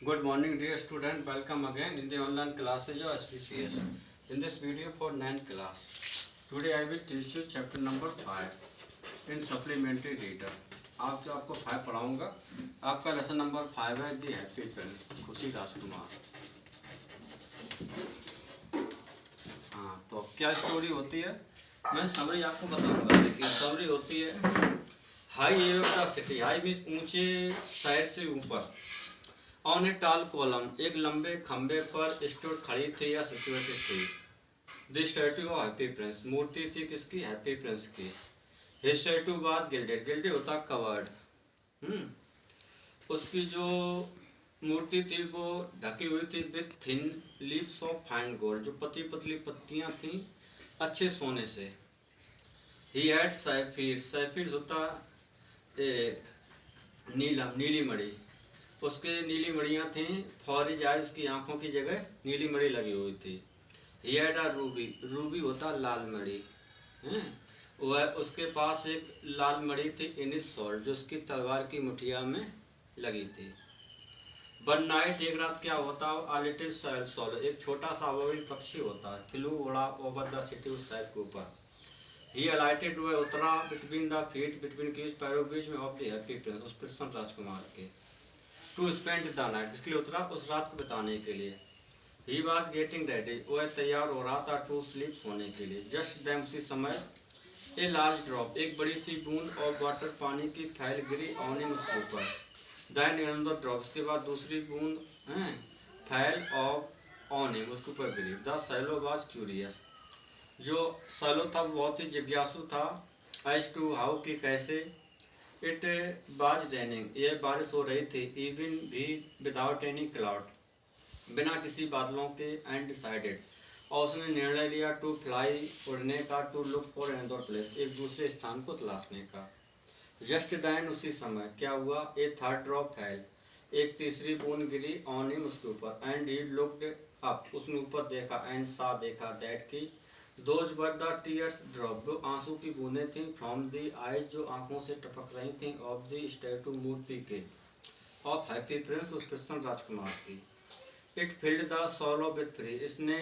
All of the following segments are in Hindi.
Good morning, dear student. Welcome again in the online classes of SPCS. In this video for 9th class, today I will teach you chapter number 5 in supplementary reader. आज जो आपको 5 पढ़ाऊंगा, आपका लेसन नंबर 5 है दी हैप्पी फ्रेंड्स, खुशी राजकुमार। हाँ, तो क्या स्टोरी होती है, मैं समरी आपको बताऊंगा। देखिए समरी होती है, हाई एव द सिटी, हाई मीन्स ऊंचे शहर से ऊपर। ऑन ए टाल कॉलम, एक लंबे खंबे पर स्टूड खड़ी थी या सिचुएटेड थी the statue of happy prince, मूर्ति थी किसकी? हैप्पी प्रिंस की। His statue was gilded, gilded होता कवर्ड। उसकी जो मूर्ति थी वो ढकी हुई थी with thin leaves of fine gold, जो पतली पतली पत्तियां थी अच्छे सोने से। ही हैड सैफीर, सैफीर होता नीलम, नीली मणि। उसके नीली मणियाँ थी फॉर हिज आइज, उसकी आंखों की जगह नीली मणि लगी हुई थी। He had a Ruby, Ruby होता लाल मणि। वह उसके पास एक लाल मणि थी इन हिज स्वॉर्ड, जो उसकी तलवार की मुठिया में लगी थी। वन नाइट, एक रात क्या होता, अ लिटिल सोलो, एक छोटा सा अबोइल पक्षी होता है, फ्लू उड़ा ओवर द सिटी, उस शहर के ऊपर। ही अलाइटेड, वह उतरा बिटवीन द फीट, बिटवीन के पैरों बीच में ऑफ द हैप्पी प्रिंस, उस प्रसन्न राजकुमार के। टू स्पेंड द नाइट, इसके लिए उतरा उस रात को बिताने के लिए। ही वॉज गेटिंग रेडी, वह तैयार हो रहा था टू स्लीप, सोने के लिए। जस्ट देम, उसी समय ए लार्ज ड्रॉप, एक बड़ी सी बूंद ऑफ वाटर, पानी की फैल गिरी ऑन हिम, उसके ऊपर। देन अनदर ड्रॉप, उसके बाद दूसरी बूंद फैल ऑफ ऑन हिम, उसके ऊपर गिरी। द सैलो वॉज क्यूरियस, जो सैलो था वो बहुत ही जिज्ञासु था। एज टू हाउ, की कैसे। इट वाज रेनिंग, यह बारिश हो रही थी। इवन भी विदाउट एनी क्लाउड, बिना किसी बादलों के। एंड डिसाइडेड, और उसने निर्णय लिया टू फ्लाई, उड़ने का। To look for another place, एक दूसरे स्थान को तलाशने का। जस्ट देन, उसी समय क्या हुआ, ए थर्ड ड्रॉप फेल, एक तीसरी बूंद गिरी ऑन हिम, उसके ऊपर। एंड ही लुक्ड अप, उसने ऊपर देखा। एंड सा, देखा। दैट की those were the tears drop, जो आंसू की बूंदें थी। फ्रॉम दी आईज, जो आंखों से टपक रही थी। ऑफ द स्टैटू, मूर्ति के। ऑफ हैप्पी प्रिंस, उस प्रसन्न राजकुमार की। It filled the solo with free, इसने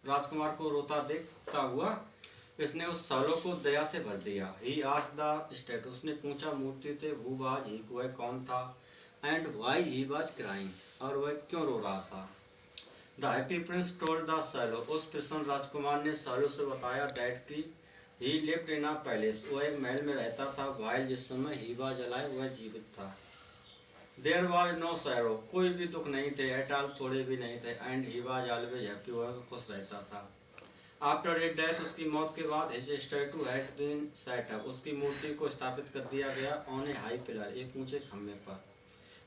राजकुमार को रोता देखता हुआ, इसने उस सोलो को दया से भर दिया। ही आज द स्टैटू, उसने पूछा मूर्ति से, हु वाज ही, वह कौन था। And why he was crying, और वह क्यों रो रहा था। The happy prince told the swallow, उस प्रसन्न राजकुमार ने सैलो से बताया। दैट की ही लिव्ड इन अ पैलेस, वह एक महल में रहता था। वाइल, जिस समय ही वाज अलाइव, वह जीवित था। देयर वाज नो सैरो, कोई भी दुख नहीं थे। एट ऑल, थोड़े भी नहीं थे। And he was always happy, वह खुश रहता था। आफ्टर हिज डेथ, उसकी मौत के बाद। His statue had been set up, उसकी मूर्ति को स्थापित कर दिया गया। ऑन ए हाई पिलर, एक ऊंचे खंभे पर।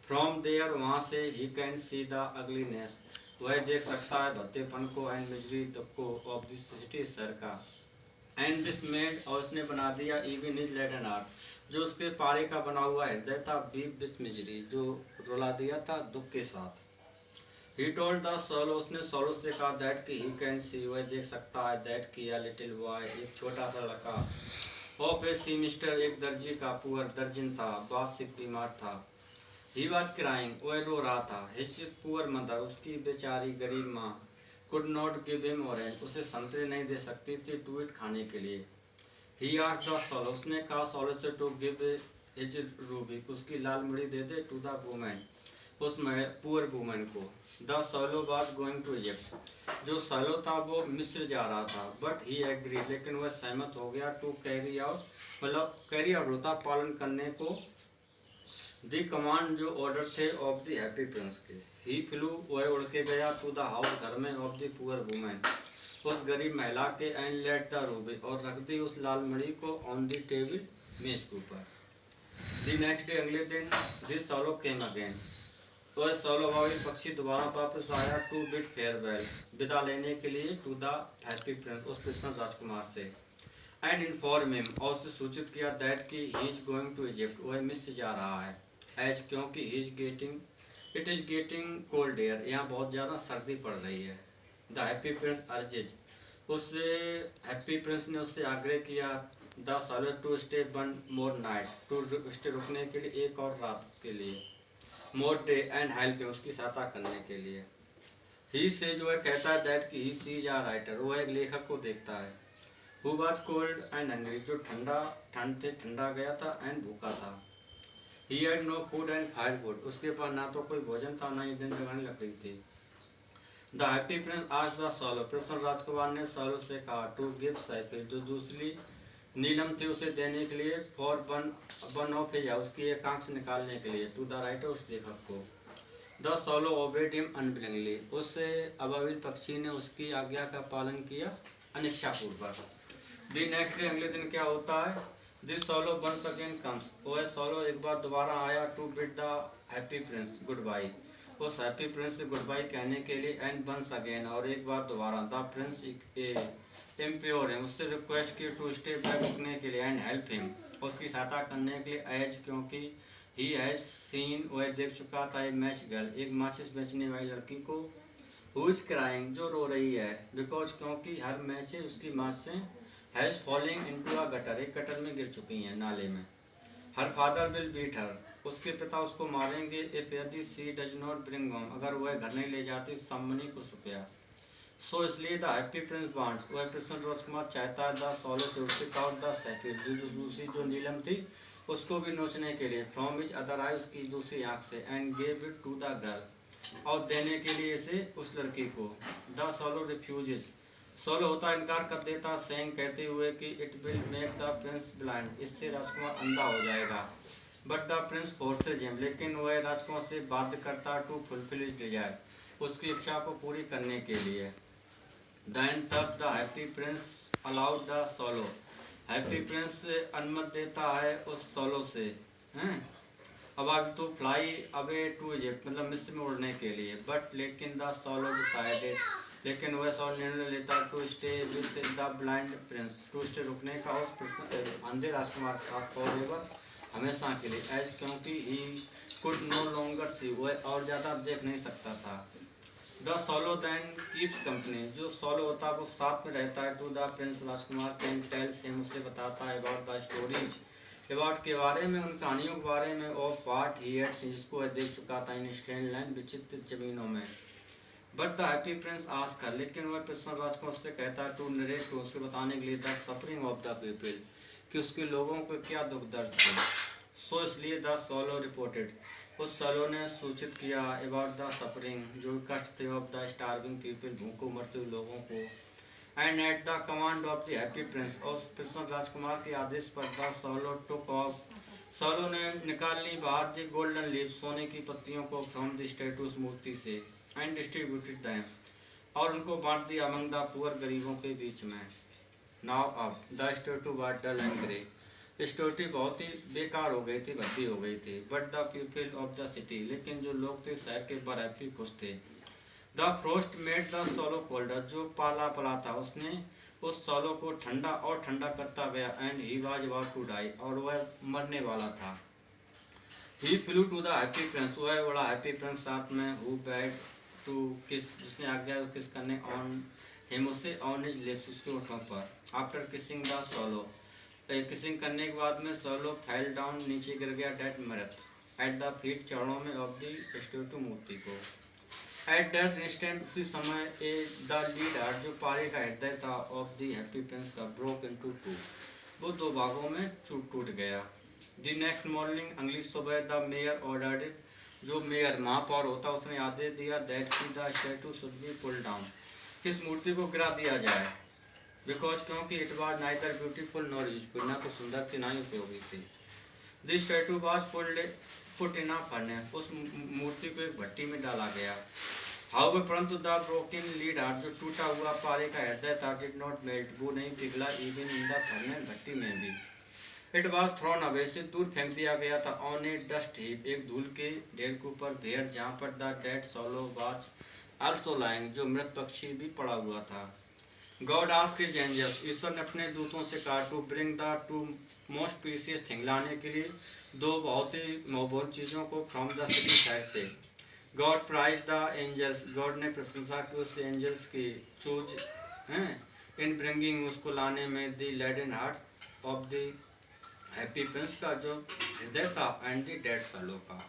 फ्रॉम देयर, वहाँ से। He can see the ugliness, वह देख सकता है भद्देपन को। एंड मिजरी, दुख को। ऑफ दिस सिटी, शहर का। एंड दिस मेड, और उसने बना दिया। इवन हिज लेडन आर्ट, जो उसके पारे का बना हुआ हृदय था। बीप दिस मिजरी, जो रुला दिया था दुख के साथ। ही टोल्ड द सोलो, उसने सोलो से कहा। दैट की ही कैन सी, वह देख सकता है। दैट की अ लिटिल बॉय, एक छोटा सा लड़का। ऑफ ए सी मिस्टर, एक दर्जी का। पुअर, दर्जन था। बात सिक, बीमार था। ही वॉज क्राइंग, वह रो रहा था। हिज पुअर मदर, उसकी बेचारी गरीब माँ। Could not give him orange, उसे संतरे नहीं दे सकती थी टू इट, खाने के लिए। ही आस्क्ड द सोलो, उसने कहा सोलो से टू गिव हिज रूबी, उसकी लाल मणि दे दे टू द वुमेन, उस पुअर वुमेन को। The swallow was going to Egypt, जो सोलो था वो मिस्र जा रहा था। बट ही एग्री, लेकिन वह सहमत हो गया। टू कैरी आउट, मतलब कैरी आउट होता पालन करने को। दी कमांड, जो ऑर्डर थे। ऑफ द हैप्पी प्रिंस के। ही फ्लू, वह उड़ के गया। टू द हाउस, घर में। ऑफ द पुअर वुमेन, उस गरीब महिला के। एंड लेट द रूबी, और रख दी उस लाल मणि को। ऑन द टेबल, मेज के ऊपर। द नेक्स्ट डे, अगले दिन। दिस सोलो केम अगेन, वह सोलो वाली पक्षी दोबारा वापस आया। टू बिड फेयरवेल, विदा लेने के लिए। टू द हैप्पी प्रिंस, उस प्रसन्न राजकुमार से। एंड इन्फॉर्म हिम, और उसे सूचित किया। दैट की he is going to Egypt, वह मिस्र जा रहा है। एज, क्योंकि it is getting cold air, यहाँ बहुत ज़्यादा सर्दी पड़ रही है। द हैप्पी प्रिंस अर्जेज, उस हैप्पी प्रिंस ने उससे आग्रह किया। The swallow to stay one more night, to stay, रुकने के लिए एक और रात के लिए। More day and help him, उसकी सहायता करने के लिए। ही से जो है कहता है दैट कि ही सीज आ राइटर, वो एक लेखक को देखता है। Who was cold and hungry, जो ठंडा गया था एंड भूखा था। He had no food and firewood, उसके पास ना तो कोई भोजन था ना ही दिन जगाने लकड़ी थी। The happy Prince asked the सॉलो, प्रसन्न राजकुमार ने सॉलो से कहा टू गिव साइकिल, जो दूसरी नीलम थी उसे देने के लिए, फॉर वन ऑफ हिज, उसकी एक आंख से निकालने के लिए, टू द राइटर, उस लेखक को। The swallow obeyed him unwillingly, उससे अबाबिल पक्षी ने उसकी आज्ञा का पालन किया अनिच्छापूर्वक। द नेक्स्ट डे, अगले दिन क्या होता है, this swallow once again comes, वह सॉलो एक बार दोबारा आया to bid the happy prince goodbye, उस हैप्पी प्रिंस से गुड बाय कहने के लिए, एंड वंस अगेन, और एक बार दोबारा, द प्रिंस इम्प्योर है, उससे रिक्वेस्ट की टू स्टे बैक, रुकने के लिए, एंड हेल्प हिम, उसकी सहायता करने के लिए, एज, क्योंकि ही हैज सीन, वह देख चुका था, ए मैच गर्ल, एक माचिस बेचने वाली लड़की को, हु इज क्राइंग, जो रो रही है, बिकॉज, क्योंकि हर मैच उसकी माच से, has falling into a gutter, एक गटर में गिर चुकी हैं, नाले में। Her father will beat her, उसके पिता उसको मारेंगे, इफ यदि she does not bring home, अगर वह घर नहीं ले जाती सम्मनी कुछ रुपया। सो इसलिए द हैप्पी प्रिंस वांट्स, वह प्रसन्न राजकुमार चाहता है, the swallow to take out the cycle, जो दूसरी जो नीलम थी उसको भी नोचने के लिए, फ्रॉम विच अदर आई, उसकी दूसरी आंख से, and gave it to the girl, और देने के लिए इसे उस लड़की को। द सॉलो रिफ्यूजेज, सॉलो होता इनकार कर देता, सेइंग, कहते हुए कि it will make the Prince blind, इससे राजकुमार अंधा हो जाएगा। But the Prince forces him, लेकिन वह राजकुमार से बाध्य करता टू फुलफिल हिज डिजायर, उसकी इच्छा को पूरी करने के लिए। देन तब the happy Prince allowed the सॉलो, happy Prince अनुमति देता है उस सॉलो से, हैं, अब आगे तो फ्लाई अवे टू इजिप्ट, मतलब मिस्र में उड़ने के लिए। बट लेकिन द सॉलो डिसाइडेड, लेकिन वह सॉलो निर्णय लेता to stay with the blind prince, to stay रुकने का उस अंधे राजकुमार के साथ फॉर एवर, हमेशा के लिए, एज, क्योंकि he could no longer see, वह और ज़्यादा देख नहीं सकता था। The swallow then keeps company, जो सॉलो होता है वो साथ में रहता है, टू द प्रिंस, राजकुमार कैन टेल्स हिम, उसे बताता है, अबाउट द स्टोरीज, अबाउट के बारे में, उन कहानियों के बारे में, of what he had seen, जिसको वह देख चुका था, इन स्ट्रेंज लैंड, विचित्र जमीनों में। But the happy Prince asked her, लेकिन वह प्रसन्न राजकुमार से कहता है टू नरेट, टू उसे बताने के लिए, the suffering of the people, कि उसके लोगों को क्या दुख दर्द थे। सो इसलिए द सॉलो रिपोर्टेड, उस सॉलो ने सूचित किया, अबाउट द सफरिंग, जो कष्ट थे, ऑफ द स्टार्विंग पीपल, भूखों मरते हुए लोगों को, and at the command of the happy Prince, और प्रसन्न राजकुमार के आदेश पर, द सॉलो टुक ऑफ, सॉलो ने निकाल ली बाहर द गोल्डन लीव, सोने की पत्तियों को, फ्रॉम द स्टैटूस, मूर्ति से, एंड डिस्ट्रीब्यूटेड दैम, और उनको बांट दिया अमंग द पुअर, गरीबों के बीच में। नाउ अब the statue were dull and grey, story बहुत ही बेकार हो गई थी, भद्दी हो गई थी। But the people of the city, लेकिन जो लोग थे शहर के बराबर खुश थे। The frost made the सॉलो colder, जो पाला पला था उसने उस सॉलो को ठंडा और ठंडा करता गया, and he was about to die, और वह मरने वाला था। He flew to the happy prince, वह बड़ा हैप्पी प्रिंस साथ में, हु बैड टू किस, जिसने आज्ञा किस करने, ऑन हिम, उसे, ऑन हिज लिप्स, उसके होठों पर। आफ्टर किसिंग द सॉलो, किसिंग करने के बाद में सॉलो फेल डाउन, नीचे गिर गया, डेड मृत, एट द फीट, चरणों में, ऑफ द स्टैटू, मूर्ति को। एट दैट इंस्टेंट, उसी समय, द लीड हार्ट, जो पारे का हृदय था, ऑफ द हैप्पी प्रिंस का, ब्रोक इनटू टू, वो दो भागों में टूट गया। द नेक्स्ट मॉर्निंग, अगली सुबह, द मेयर ऑर्डर्ड, जो मेयर महापौर होता उसने आदेश दिया, दैट की the statue should be pull down, किस मूर्ति को गिरा दिया जाए, बिकॉज, क्योंकि it was neither beautiful nor useful, ना तो सुंदर थी ना ही उपयोगी थी। This statue was put in a furnace, उस मूर्ति को एक भट्टी में डाला गया। हाउ परंतु द ब्रोकन लीड हार्ट, जो टूटा हुआ पारे का हृदय था, डिड नॉट मेल्ट, वो नहीं पिघला, इवन इन द फर्नेस, भट्टी में भी। इट वाज थ्रोन अवे, से दूर फेंक दिया गया था, ऑन ए डस्ट हीप, एक धूल के ढेर के ऊपर, भेड़, जहाँ पर the dead swallow was also lying, जो मृत पक्षी भी पड़ा हुआ था। गॉड आस्क्ड हिज एंजल्स, ईश्वर ने अपने दूतों से कहा, to bring the two most precious thing, लाने के लिए दो बहुत ही महत्वपूर्ण चीज़ों को, फ्रॉम द सिटी साइड से। God praise the angels, God ने प्रशंसा की उस एंजल्स की, चूज हैं, इन ब्रिंगिंग, उसको लाने में, the leaden heart of the happy prince का, जो हृदय था, एंड द डेड सॉलो का।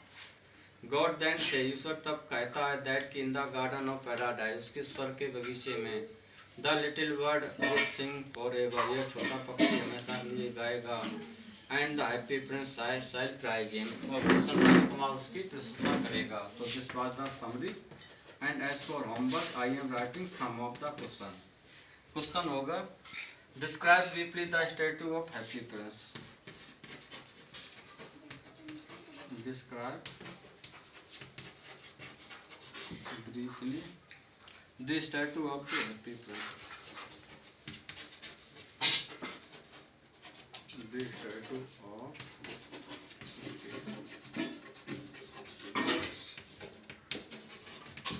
गॉड देन से, ईश्वर तब कहता है दैट कि in the garden of paradise, उसके स्वर्ग के बगीचे में, the little bird would sing forever, यह छोटा पक्षी हमेशा के लिए गाएगा, and the happy prince shall praise him, और कृष्ण राजकुमार उसकी प्रशंसा करेगा। तो this was the summary, and as for homework I am writing some of the question. Question होगा describe briefly the statue of happy prince. Describe briefly the statue of the happy prince. The statue of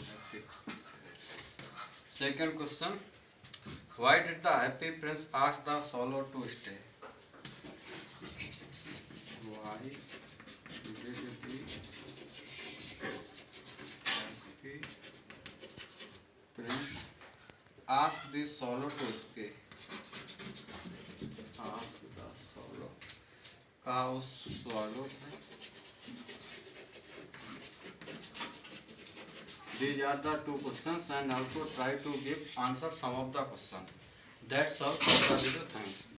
happy. Second question, why did the happy prince ask the swallow to stay? Why did the happy prince ask the swallow to stay? Ask the swallow. कहा उस swallow से? These are the two questions, and also try to give answer some of the question. That's all for the video. Thanks.